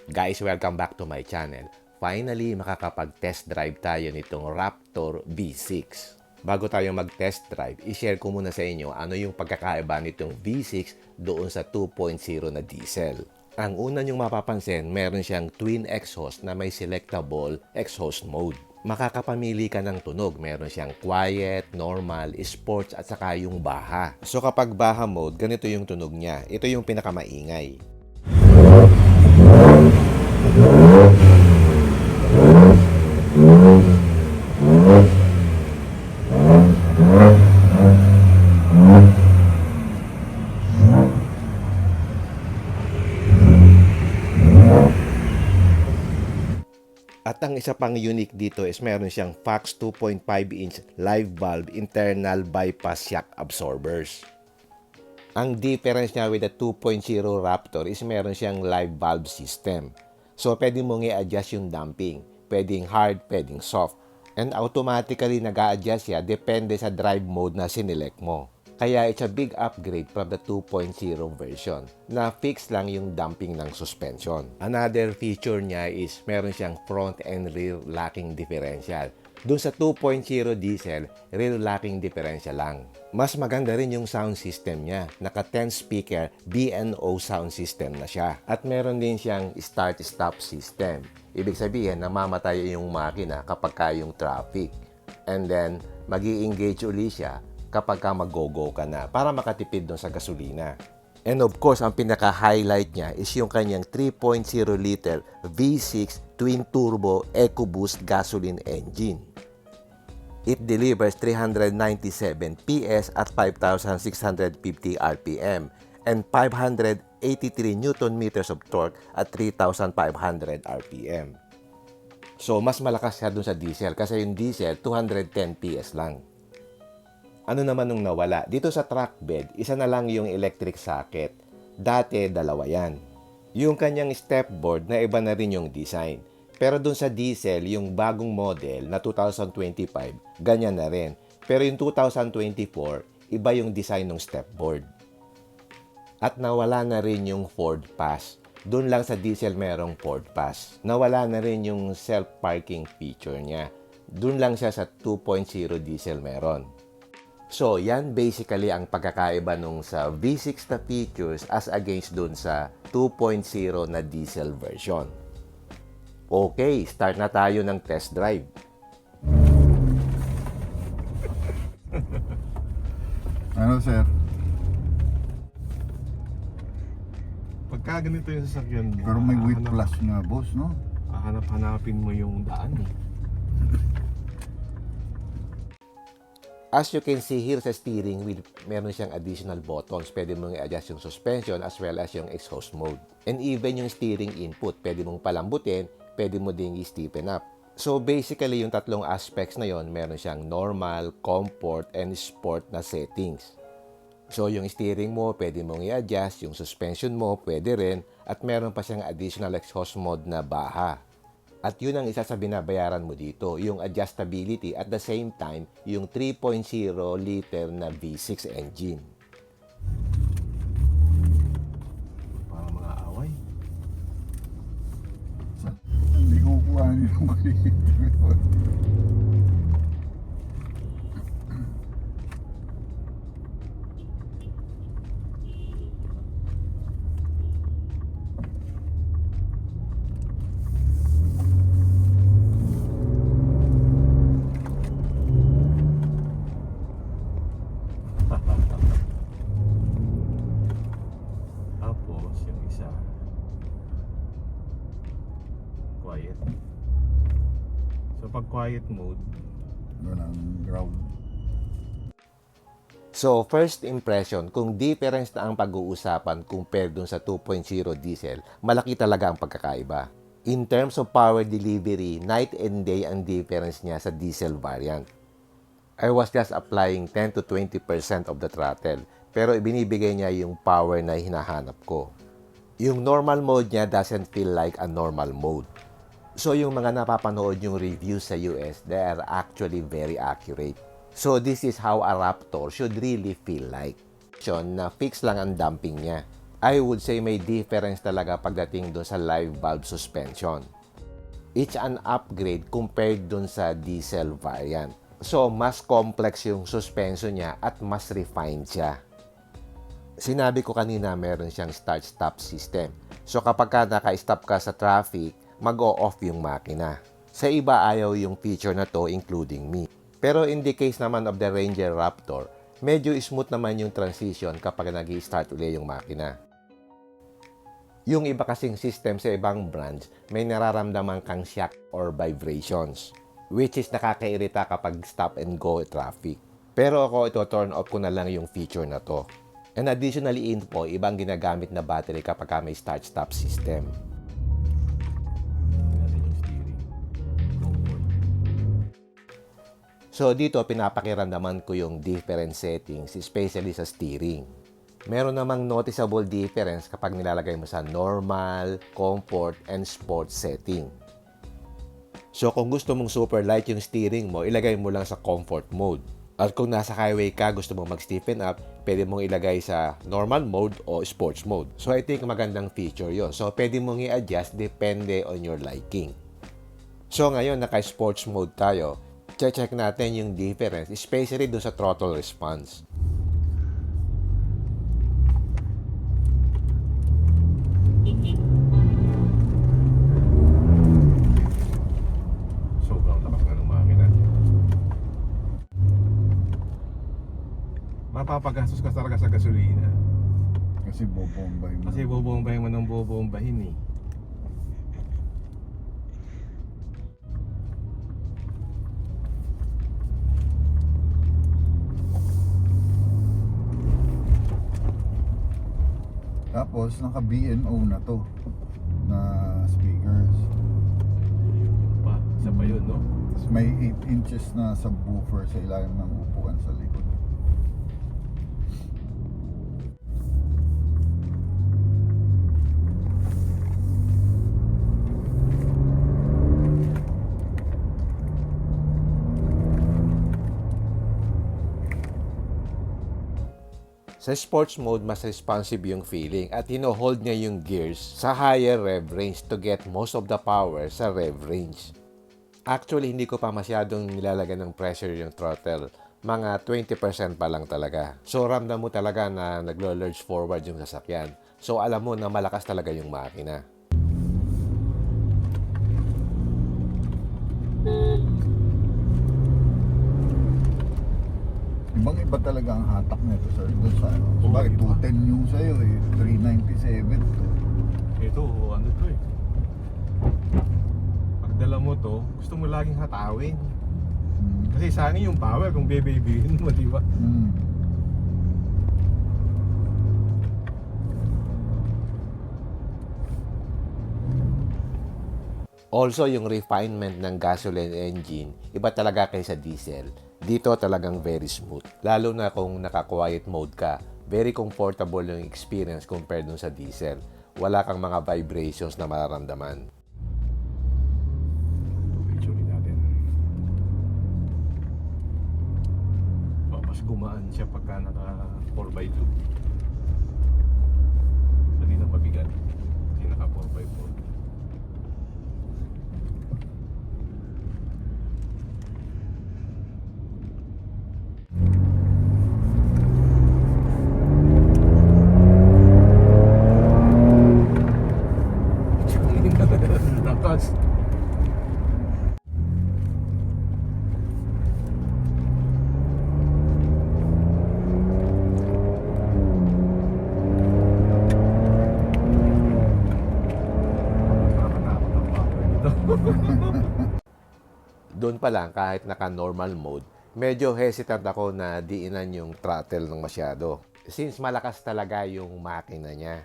Guys, welcome back to my channel. Finally, makakapag-test drive tayo nitong Raptor V6. Bago tayo mag-test drive, i-share ko muna sa inyo ano yung pagkakaiba nitong V6 doon sa 2.0 na diesel. Ang una nyong mapapansin, meron siyang twin exhaust na may selectable exhaust mode. Makakapamili ka ng tunog. Meron siyang quiet, normal, sports at saka yung baha. So kapag baha mode, ganito yung tunog niya. Ito yung pinakamaingay. At ang isa pang unique dito is meron siyang FAX 2.5-inch live valve internal bypass shock absorbers. Ang difference niya with the 2.0 Raptor is meron siyang live valve system. So pwede mong i-adjust yung damping. Pwedeng hard, pwedeng soft. And automatically nag-a-adjust siya depende sa drive mode na sinelect mo. Kaya it's a big upgrade from the 2.0 version na fix lang yung damping ng suspension. Another feature niya is meron siyang front and rear locking differential. Doon sa 2.0 diesel, rear locking differential lang. Mas maganda rin yung sound system niya. Naka 10 speaker B&O sound system na siya. At meron din siyang start-stop system. Ibig sabihin, namamatay yung makina kapag yung traffic. And then, magi-engage uli siya kapag mag-go-go ka na para makatipid doon sa gasolina. And of course, ang pinaka-highlight niya is yung kanyang 3.0 liter V6 twin-turbo EcoBoost gasoline engine. It delivers 397 PS at 5,650 RPM and 583 Nm of torque at 3,500 RPM. So, mas malakas siya dun sa diesel kasi yung diesel 210 PS lang. Ano naman nung nawala? Dito sa truck bed, isa na lang yung electric socket. Dati, dalawa yan. Yung kanyang stepboard na iba na rin yung design. Pero dun sa diesel, yung bagong model na 2025, ganyan na rin. Pero yung 2024, iba yung design ng stepboard. At nawala na rin yung Ford Pass. Dun lang sa diesel merong Ford Pass. Nawala na rin yung self-parking feature niya. Dun lang siya sa 2.0 diesel meron. So, yan basically ang pagkakaiba nung sa V6 na features as against dun sa 2.0 na diesel version. Okay, start na tayo ng test drive. Ano, sir? Pagka ganito yung sasakyan mo, Pero may weight plus nga, boss, no? hanapin mo yung daan eh. As you can see here sa steering wheel, meron siyang additional buttons. Pwede mong i-adjust yung suspension as well as yung exhaust mode. And even yung steering input, pwede mong palambutin, pwede mo ding i-stiffen up. So basically, yung tatlong aspects na yon, meron siyang normal, comfort, and sport na settings. So yung steering mo, pwede mong i-adjust, yung suspension mo, pwede rin, at meron pa siyang additional exhaust mode na baha. At yun ang isa sa binabayaran mo dito, yung adjustability at the same time, yung 3.0 liter na V6 engine. Para mga away. Hindi ko kukuhanin yung kulit. Tapos yung isa, quiet. So pag quiet mode, Walang ground. So first impression, kung difference na ang pag-uusapan compared dun sa 2.0 diesel, malaki talaga ang pagkakaiba. In terms of power delivery, night and day ang difference niya sa diesel variant. I was just applying 10 to 20% of the throttle, pero ibinibigay niya yung power na hinahanap ko. Yung normal mode niya doesn't feel like a normal mode. So yung mga napapanood yung reviews sa US, they are actually very accurate. So this is how a Raptor should really feel like. Na fix lang ang damping niya. I would say may difference talaga pagdating doon sa live valve suspension. It's an upgrade compared doon sa diesel variant. So, mas complex yung suspension niya at mas refined siya. Sinabi ko kanina meron siyang start-stop system. So, kapag ka naka-stop ka sa traffic, mag-o-off yung makina. Sa iba, ayaw yung feature na to, including me. Pero in the case naman of the Ranger Raptor, medyo smooth naman yung transition kapag nag-i-start uli yung makina. Yung iba kasing system sa ibang brands, may nararamdaman kang shock or vibrations, which is nakakairita kapag stop and go traffic. Pero ako, ito turn off ko na lang yung feature na to. And additionally info, ibang ginagamit na battery kapag may start-stop system. So dito, pinapakiramdaman ko yung different settings, especially sa steering. Meron namang noticeable difference kapag nilalagay mo sa normal, comfort, and sport setting. So kung gusto mong super light yung steering mo, ilagay mo lang sa comfort mode. At kung nasa highway ka, gusto mong mag-stiffen up, pwede mong ilagay sa normal mode o sports mode. So I think magandang feature yon. So pwede mong i-adjust depende on your liking. So ngayon, naka-sports mode tayo. Check natin yung difference, especially doon sa throttle response. Sobrang lakas na ng makina. Mapapagastos ka talaga sa gasolina. Kasi bobombay mo. Kasi bobombahin mo ng bobombahin eh. Tapos, naka BNO na to. Na speakers. Yun pa. Isa pa yun, no? Tapos may 8 inches na subwoofer sa ilalim ng upuan sa likod. Sa sports mode, mas responsive yung feeling at hino-hold niya yung gears sa higher rev range to get most of the power sa rev range. Actually, hindi ko pa masyadong nilalagyan ng pressure yung throttle. Mga 20% pa lang talaga. So, ramdam mo talaga na naglo-lurch forward yung sasakyan. So, alam mo na malakas talaga yung makina. Ibang-iba talaga ang hatak nito, sir. Doon sa ano. So, Oo, bakit iba. 210 yung sa'yo eh. 397 to. Ito, ano to eh. Pag dala mo to, gusto mo laging hatawin. Kasi sa akin yung power kung bebebihin mo, di ba? Hmm. Also, yung refinement ng gasoline engine, iba talaga kaysa diesel. Dito talagang very smooth. Lalo na kung naka-quiet mode ka, very comfortable yung experience compared dun sa diesel. Wala kang mga vibrations na mararamdaman. Picture natin. Oh, mas gumaan siya pagka naka 4x2. Hindi na mabigat. Kasi naka 4x4. Lakas. Nakakatakot ang power nito. Doon pa lang, kahit naka-normal mode, medyo hesitant ako na diinan yung throttle ng masyado. Since malakas talaga yung makina niya.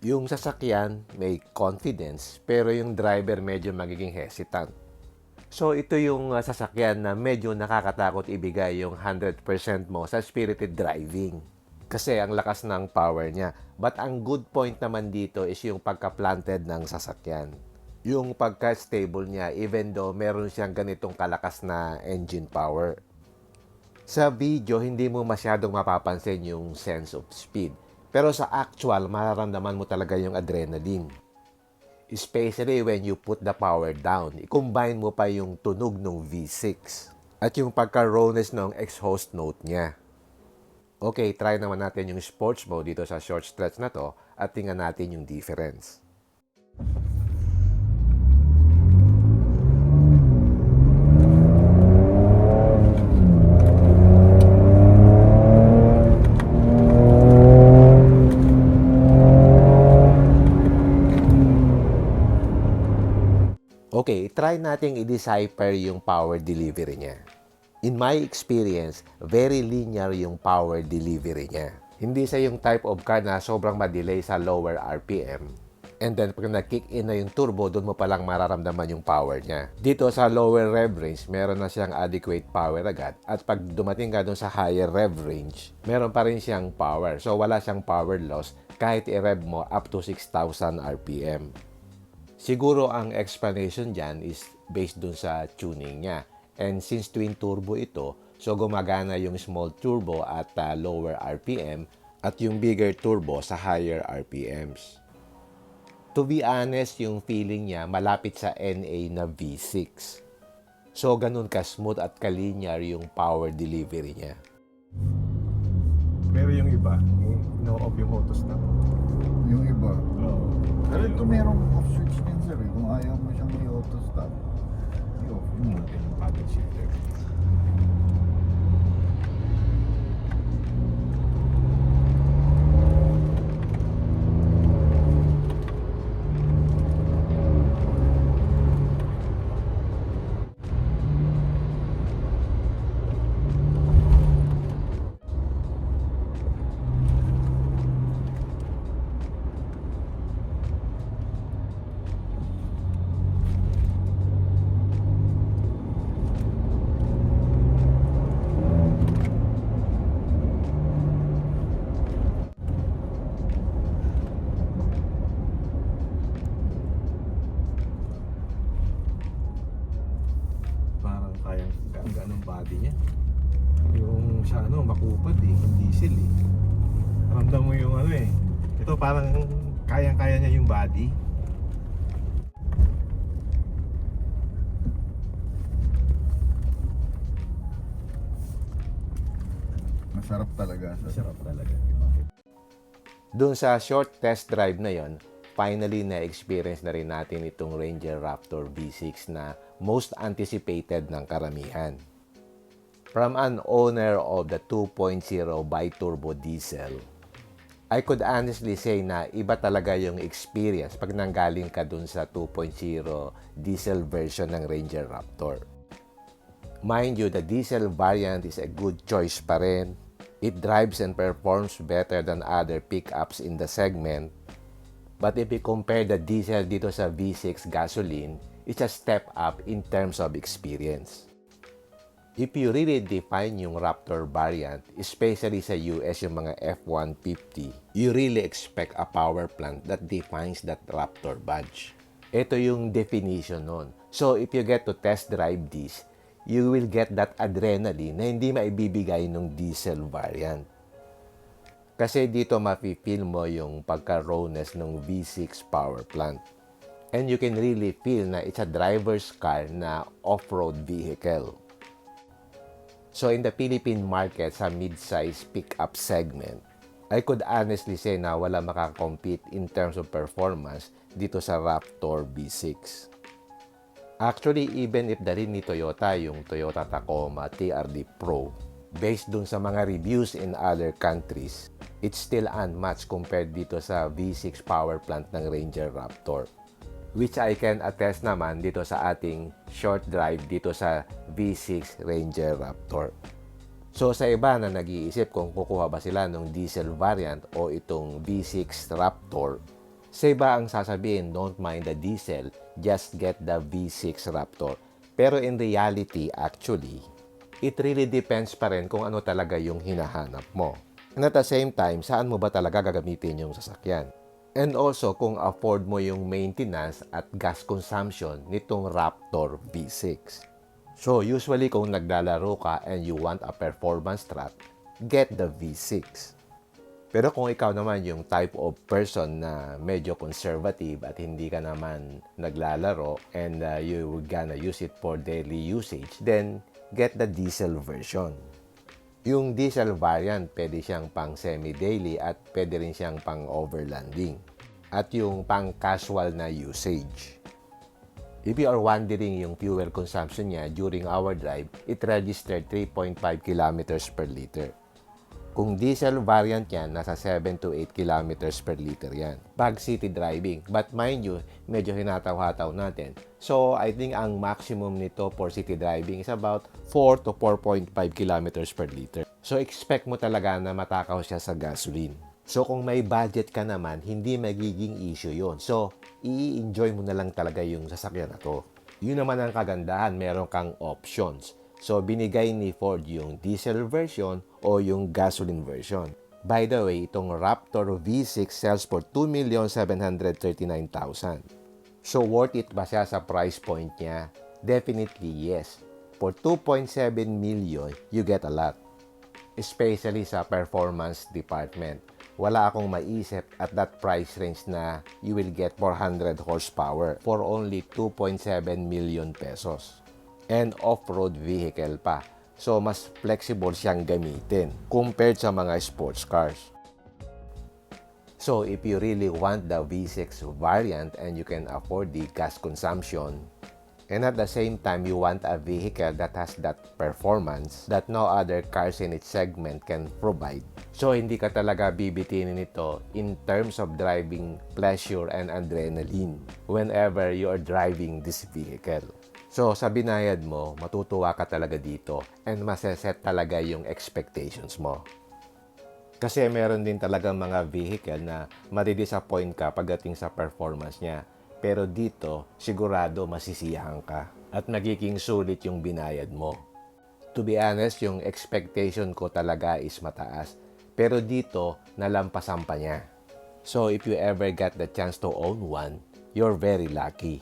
Yung sasakyan may confidence, pero yung driver medyo magiging hesitant. So ito yung sasakyan na medyo nakakatakot ibigay yung 100% mo sa spirited driving. Kasi ang lakas ng power niya. But ang good point naman dito is yung pagka-planted ng sasakyan. Yung pagka-stable niya even though meron siyang ganitong kalakas na engine power. Sa video, hindi mo masyadong mapapansin yung sense of speed. Pero sa actual, mararamdaman mo talaga yung adrenaline. Especially when you put the power down. I-combine mo pa yung tunog ng V6 at yung pagka-rawness ng exhaust note niya. Okay, try naman natin yung sports mode dito sa short stretch na to at tingnan natin yung difference. Okay, try nating i-decipher yung power delivery niya. In my experience, very linear yung power delivery niya. Hindi siya yung type of car na sobrang ma-delay sa lower RPM. And then pag nag-kick in na yung turbo, doon mo palang mararamdaman yung power niya. Dito sa lower rev range, meron na siyang adequate power agad. At pag dumating ka doon sa higher rev range, meron pa rin siyang power. So wala siyang power loss kahit i-rev mo up to 6,000 RPM. Siguro ang explanation dyan is based dun sa tuning niya. And since twin turbo ito, so gumagana yung small turbo at lower RPM at yung bigger turbo sa higher RPMs. To be honest, yung feeling niya malapit sa NA na V6. So ganun ka-smooth at ka-linear yung power delivery niya. Pero yung iba, no-off yung auto stop. Yung iba. Oo. Pero ito merong off switch din sir eh. Kung ayaw mo siyang i-auto stop, i-off mo. Yung paddle shifter. Parang kayang gaan ng body niya. Yung sa makupad eh, yung diesel eh. Ramdam mo yung eh. Ito parang kayang-kaya niya yung body. Masarap talaga. Masarap talaga. Doon sa short test drive na yon, finally na-experience na rin natin itong Ranger Raptor V6 na most anticipated ng karamihan. From an owner of the 2.0 bi-turbo diesel, I could honestly say na iba talaga yung experience pag nanggaling ka dun sa 2.0 diesel version ng Ranger Raptor. Mind you, the diesel variant is a good choice pa rin. It drives and performs better than other pickups in the segment. But if you compare the diesel dito sa V6 gasoline, it's a step up in terms of experience. If you really define yung Raptor variant, especially sa US yung mga F-150, you really expect a power plant that defines that Raptor badge. Ito yung definition nun. So if you get to test drive this, you will get that adrenaline na hindi maibibigay ng diesel variant. Kasi dito mafe-feel mo yung pagka-rawness ng V6 power plant. And you can really feel na it's a driver's car na off-road vehicle. So in the Philippine market sa mid-size pickup segment, I could honestly say na wala makakompete in terms of performance dito sa Raptor V6. Actually, even if dalhin ni Toyota yung Toyota Tacoma TRD Pro, based dun sa mga reviews in other countries, it's still unmatched compared dito sa V6 power plant ng Ranger Raptor. Which I can attest naman dito sa ating short drive dito sa V6 Ranger Raptor. So sa iba na nag-iisip kung kukuha ba sila ng diesel variant o itong V6 Raptor, sa iba ang sasabihin, don't mind the diesel, just get the V6 Raptor. Pero in reality, actually, it really depends pa rin kung ano talaga yung hinahanap mo. And at the same time, saan mo ba talaga gagamitin yung sasakyan? And also, kung afford mo yung maintenance at gas consumption nitong Raptor V6. So, usually kung naglalaro ka and you want a performance track, get the V6. Pero kung ikaw naman yung type of person na medyo conservative at hindi ka naman naglalaro and you gonna use it for daily usage, then get the diesel version. Yung diesel variant, pwede siyang pang semi-daily at pwede rin siyang pang overlanding. At yung pang casual na usage. If you are wondering yung fuel consumption niya during our drive, it registered 3.5 kilometers per liter. Kung diesel variant yan, nasa 7 to 8 kilometers per liter yan. Pag city driving. But mind you, medyo hinataw-hataw natin. So, I think ang maximum nito for city driving is about 4 to 4.5 kilometers per liter. So, expect mo talaga na matakaw siya sa gasoline. So, kung may budget ka naman, hindi magiging issue yon. So, i-enjoy mo na lang talaga yung sasakyan na to. Yun naman ang kagandahan, meron kang options. So, binigay ni Ford yung diesel version o yung gasoline version. By the way, itong Raptor V6 sells for 2,739,000. So, worth it ba siya sa price point niya? Definitely yes. For 2.7 million, you get a lot. Especially sa performance department. Wala akong maisip at that price range na you will get 400 horsepower for only 2.7 million pesos. And off-road vehicle pa. So, mas flexible siyang gamitin compared sa mga sports cars. So, if you really want the V6 variant and you can afford the gas consumption, and at the same time, you want a vehicle that has that performance that no other cars in its segment can provide. So, hindi ka talaga bibitinin ito in terms of driving pleasure and adrenaline whenever you are driving this vehicle. So, sa binayad mo, matutuwa ka talaga dito and maseset talaga yung expectations mo. Kasi meron din talaga mga vehicle na madidisappoint ka pagdating sa performance niya. Pero dito, sigurado masisiyahan ka at magiging sulit yung binayad mo. To be honest, yung expectation ko talaga is mataas. Pero dito, nalampasan pa niya. So, if you ever get the chance to own one, you're very lucky.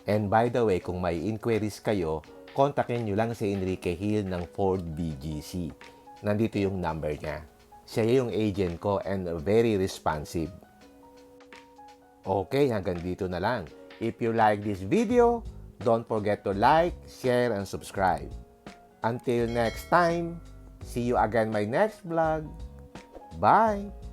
And by the way, kung may inquiries kayo, kontakin nyo lang si Enrique Hill ng Ford BGC. Nandito yung number niya. Siya yung agent ko and very responsive. Okay, hanggang dito na lang. If you like this video, don't forget to like, share, and subscribe. Until next time, see you again my next vlog. Bye!